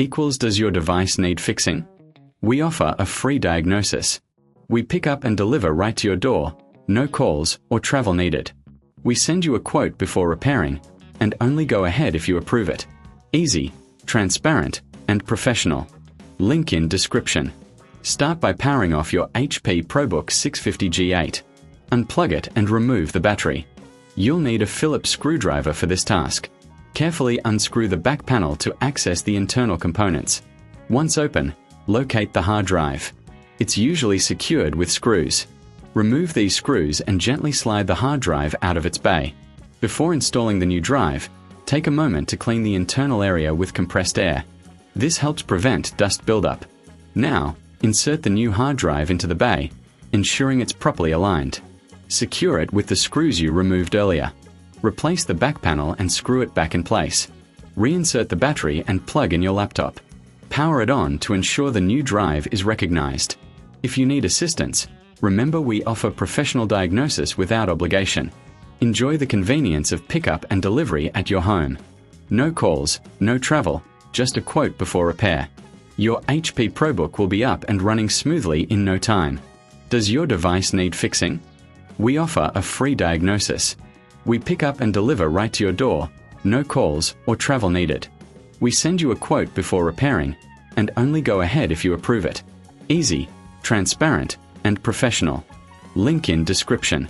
equals does your device need fixing? We offer a free diagnosis. We pick up and deliver right to your door, no calls or travel needed. We send you a quote before repairing, and only go ahead if you approve it. Easy, transparent, and professional. Link in description. Start by powering off your HP ProBook 650G8. Unplug it and remove the battery. You'll need a Phillips screwdriver for this task. Carefully unscrew the back panel to access the internal components. Once open, locate the hard drive. It's usually secured with screws. Remove these screws and gently slide the hard drive out of its bay. Before installing the new drive, take a moment to clean the internal area with compressed air. This helps prevent dust buildup. Now, insert the new hard drive into the bay, ensuring it's properly aligned. Secure it with the screws you removed earlier. Replace the back panel and screw it back in place. Reinsert the battery and plug in your laptop. Power it on to ensure the new drive is recognized. If you need assistance, remember we offer professional diagnosis without obligation. Enjoy the convenience of pickup and delivery at your home. No calls, no travel, just a quote before repair. Your HP ProBook will be up and running smoothly in no time. Does your device need fixing? We offer a free diagnosis. We pick up and deliver right to your door, no calls or travel needed. We send you a quote before repairing, and only go ahead if you approve it. Easy, transparent, and professional. Link in description.